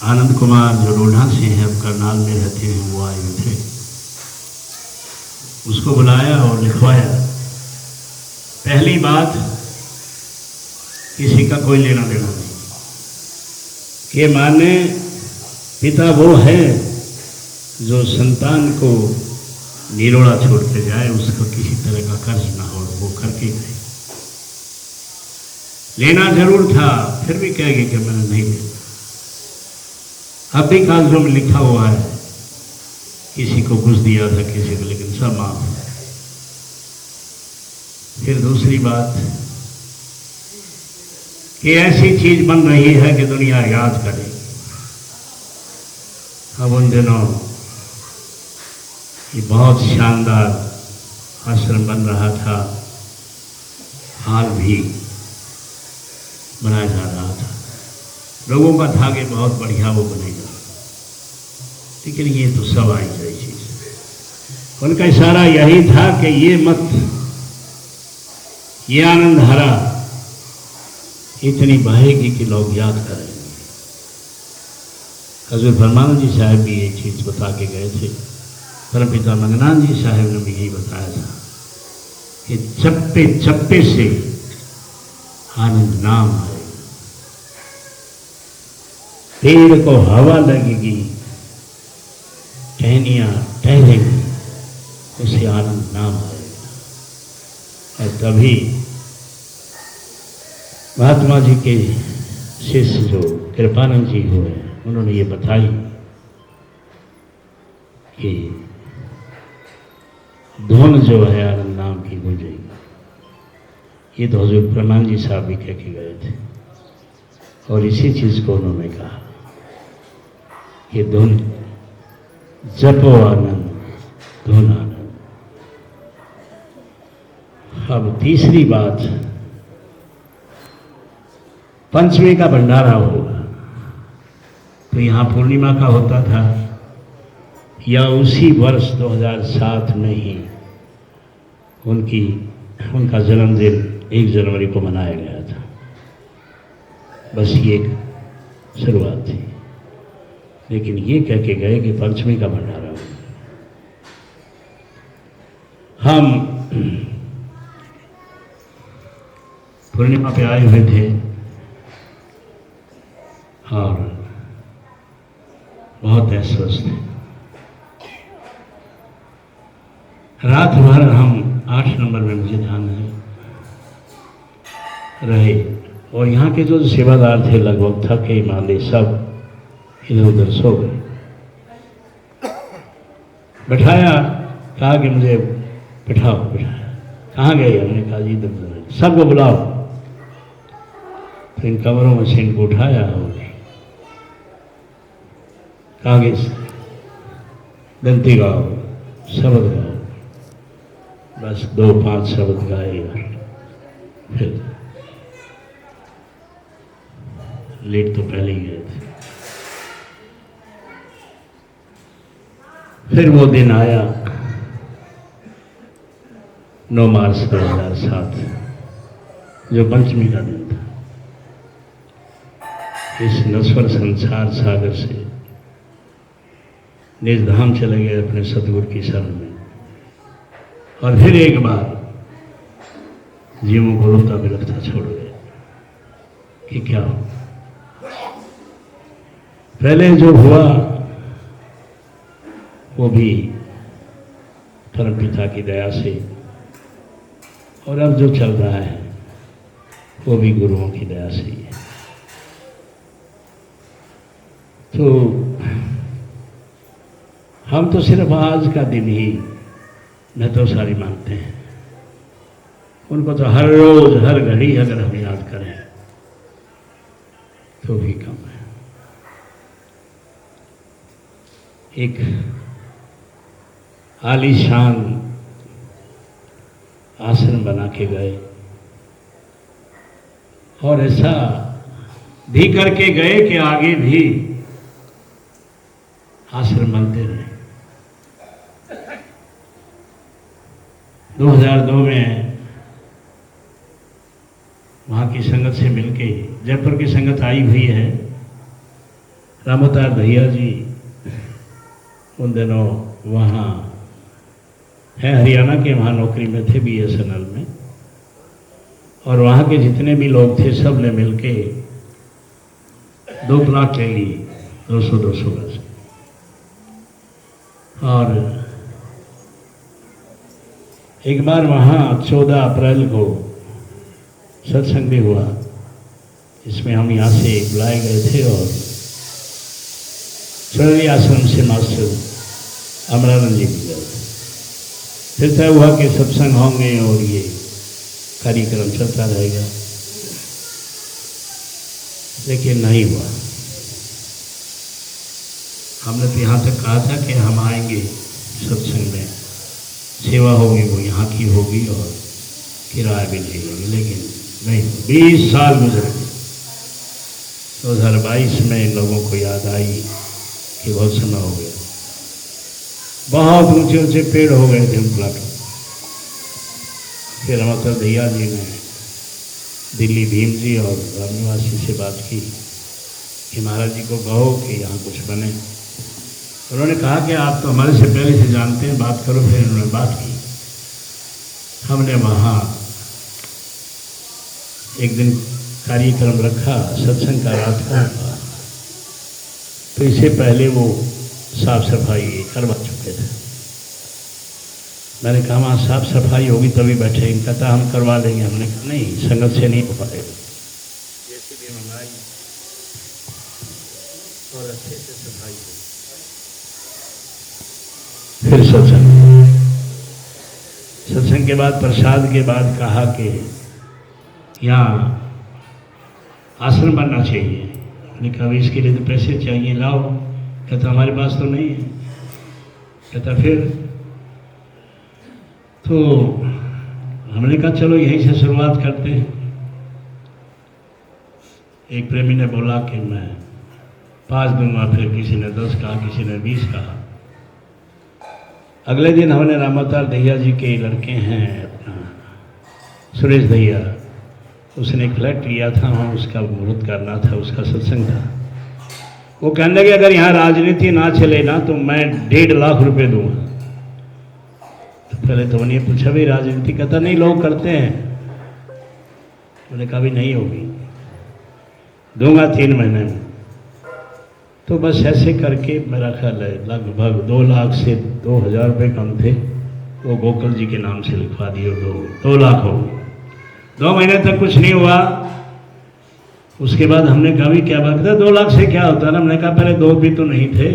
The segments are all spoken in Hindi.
आनंद कुमार जो रोढ़ा से हैं, अब करनाल में रहते हैं, वो आए हुए थे। उसको बुलाया और लिखवाया। पहली बात, किसी का कोई लेना देना नहीं। ये माने पिता वो है जो संतान को निरोड़ा छोड़ के जाए, उसको किसी तरह का कर्ज ना हो, वो करके गए। लेना जरूर था, फिर भी कहेगी कि मैंने नहीं लेना। अब भी कागजों में लिखा हुआ है, किसी को कुछ दिया था, किसी को, लेकिन सब माफ है। फिर दूसरी बात कि ऐसी चीज बन रही है कि दुनिया याद करे। अब उन दिनों ये बहुत शानदार आश्रम बन रहा था, हाल भी बनाया जा रहा था, लोगों का था कि बहुत बढ़िया वो बनेगा, लेकिन ये तो सब आई जाए चीज। उनका इशारा यही था कि ये मत, ये आनंद हरा इतनी बहेगी कि लोग याद करेंगे। हजरत परमानंद जी साहब भी ये चीज बता के गए थे। परमपिता मंगनाथ जी साहब ने भी यही बताया था कि चप्पे चप्पे से आनंद नाम आएगा, पेड़ को हवा लगेगी, टहनियां टहलेंगी, उसे आनंद नाम आएगा। और तभी महात्मा जी के शिष्य जो कृपानंद जी हुए, उन्होंने ये बताई कि धुन जो है आनंद नाम की गूंजेगी। ये तो हजूर परमानंद जी साहब भी कह के गए थे, और इसी चीज को उन्होंने कहा कि धुन जपो आनंद, धुन आनंद। अब तीसरी बात, पंचमी का भंडारा होगा, तो यहाँ पूर्णिमा का होता था, या उसी वर्ष 2007 में ही उनका जन्मदिन 1 जनवरी को मनाया गया था। बस ये एक शुरुआत थी, लेकिन ये कह के गए कि पंचमी का भंडारा होगा। हम पूर्णिमा पे आए हुए थे और बहुत अस्वस्थ थे। रात भर हम 8 नंबर में, मुझे ध्यान है, रहे, और यहाँ के जो सेवादार थे लगभग थके मांदे सब इधर उधर सो गए। बैठाया, कहा कि मुझे बैठाओ, बैठाया। कहाँ गए? हमने कहा जी इधर, सबको बुलाओ। फिर इन कमरों में से इनको उठाया और कहा कि गंती गाओ, शब्द गाओ। बस 2-5 शब्द गाए, फिर लेट तो पहले ही गए थे। फिर वो दिन आया 9 मार्च 2007, जो पंचमी का दिन था। इस नश्वर संसार सागर से निज धाम चले गए अपने सतगुरु की शरण में, और फिर एक बार जीवों को रोता बिलखता छोड़ गए कि क्या हो। पहले जो हुआ वो भी परमपिता की दया से, और अब जो चल रहा है वो भी गुरुओं की दया से ही है। तो हम तो सिर्फ आज का दिन ही महत्वशाली मानते हैं, उनको तो हर रोज हर घड़ी अगर हम याद करें तो भी कम है। एक आलीशान आश्रम बना के गए, और ऐसा भी करके गए कि आगे भी आश्रम बनते रहे। 2002 में वहाँ की संगत से मिलके, जयपुर की संगत आई हुई है, रामोतार भैया जी उन दिनों वहाँ है, हरियाणा के, वहाँ नौकरी में थे BSNL में, और वहाँ के जितने भी लोग थे सब ने मिलके 2 प्लाट ले लिए 200-200 गज। और एक बार वहाँ 14 अप्रैल को सत्संग भी हुआ, इसमें हम यहाँ से बुलाए गए थे और चौधरी आश्रम से मास्टर अमरानंद जी भी गए। फिर तय हुआ कि सत्संग होंगे और ये कार्यक्रम चलता रहेगा, लेकिन नहीं हुआ। हमने तो यहाँ तक कहा था कि हम आएंगे सत्संग में, सेवा होगी वो यहाँ की होगी और किराया भी ले लेंगे, लेकिन नहीं। 20 साल गुजर गए। 2022 में इन लोगों को याद आई कि बहुत समय हो गया, बहुत ऊंचे ऊंचे पेड़ हो गए थे उन प्लाटों। फिर रामोतार भैया जी ने दिल्ली भीम जी और रामनिवासी से बात की कि महाराज जी को कहो कि यहाँ कुछ बने। उन्होंने कहा कि आप तो हमारे से पहले से जानते हैं, बात करो। फिर उन्होंने बात की। हमने वहाँ एक दिन कार्यक्रम रखा, सत्संग का रात का। तो इससे पहले वो साफ सफाई करवा चुके थे। मैंने कहा वहाँ साफ सफाई होगी तभी बैठेंगे। कहता हम करवा लेंगे। हमने कहा नहीं, संगत से नहीं हो पाएगा। JCB मंगाई और अच्छे से सफाई हुई। फिर सत्संग के बाद, प्रसाद के बाद कहा कि यहाँ आश्रम बनना चाहिए। मैंने कहा इसके लिए तो पैसे चाहिए, लाओ। कहता हमारे पास तो नहीं है। कहता फिर तो हमने कहा चलो यहीं से शुरुआत करते हैं। एक प्रेमी ने बोला कि मैं 5 दूंगा, फिर किसी ने 10 कहा, किसी ने 20 कहा। अगले दिन हमने रामोतार दहिया जी के लड़के हैं अपना सुरेश दहिया, उसने एक फ्लैट लिया था, वहाँ उसका मुहूर्त करना था, उसका सत्संग था। वो कहने लगे अगर यहाँ राजनीति ना चले ना तो मैं 1.5 लाख रुपए दूंगा। तो पहले तो उन्हें पूछा भी राजनीति, कहता नहीं लोग करते हैं। उन्होंने कहा भी नहीं होगी, दूंगा 3 महीने में। तो बस ऐसे करके मेरा ख्याल है लगभग 2 लाख से 2,000 रुपये कम थे, वो गोकुल जी के नाम से लिखवा दिए। 2 लाख हो गए। 2 महीने तक कुछ नहीं हुआ। उसके बाद हमने कहा भी क्या बात है, 2 लाख से क्या होता है ना। हमने कहा पहले 2 भी तो नहीं थे।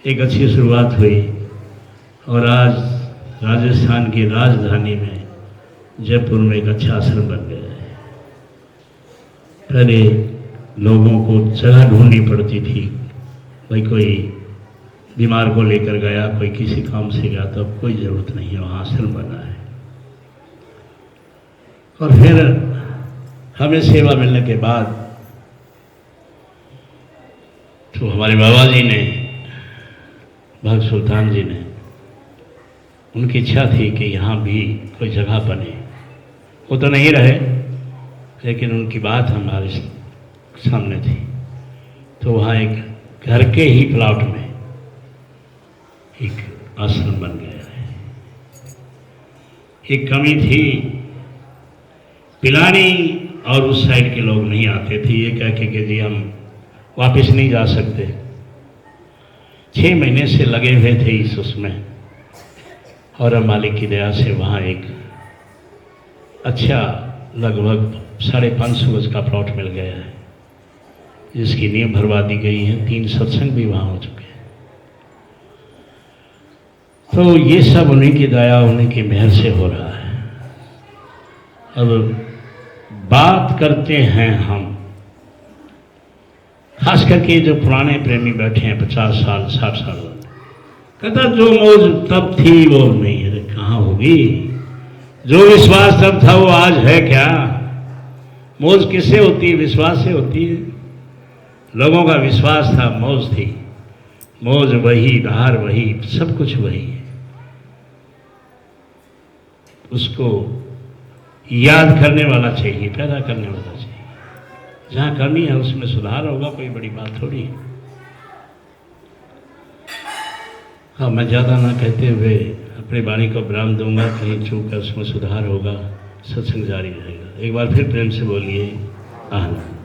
एक अच्छी शुरुआत हुई और आज राजस्थान की राजधानी में जयपुर में एक अच्छा आश्रम बन गया है। पहले लोगों को जगह ढूंढनी पड़ती थी, भाई कोई बीमार को लेकर गया, कोई किसी काम से गया, तो अब कोई ज़रूरत नहीं है, वहाँ आश्रम बना है। और फिर हमें सेवा मिलने के बाद तो हमारे बाबा जी ने, भक्त सुल्तान जी ने, उनकी इच्छा थी कि यहाँ भी कोई जगह बने। वो तो नहीं रहे, लेकिन उनकी बात हमारे सामने थी। तो वहाँ एक घर के ही प्लॉट में एक आश्रम बन गया है। एक कमी थी, पिलानी और उस साइड के लोग नहीं आते थे, ये कह के कि जी हम वापस नहीं जा सकते। 6 महीने से लगे हुए थे इस उसमें, और अब मालिक की दया से वहाँ एक अच्छा लगभग 550 गज का प्लॉट मिल गया है, जिसकी नींव भरवा दी गई है। 3 सत्संग भी वहाँ हो चुके हैं। तो ये सब उन्हीं की दया, उन्हीं की मेहर से हो रहा है। अब बात करते हैं हम, खास करके जो पुराने प्रेमी बैठे हैं 50 साल 60 साल, कहता जो मौज तब थी वो नहीं है। कहाँ होगी? जो विश्वास तब था वो आज है क्या? मौज किससे होती है? विश्वास से होती है। लोगों का विश्वास था, मौज थी। मौज वही, धार वही, सब कुछ वही है। उसको याद करने वाला चाहिए, पैदा करने वाला चाहिए। जहाँ कमी है उसमें सुधार होगा, कोई बड़ी बात थोड़ी है। हाँ, मैं ज़्यादा ना कहते हुए अपनी वाणी को विराम दूंगा, कहीं चूक है उसमें सुधार होगा, सत्संग जारी रहेगा। एक बार फिर प्रेम से बोलिए आनंद।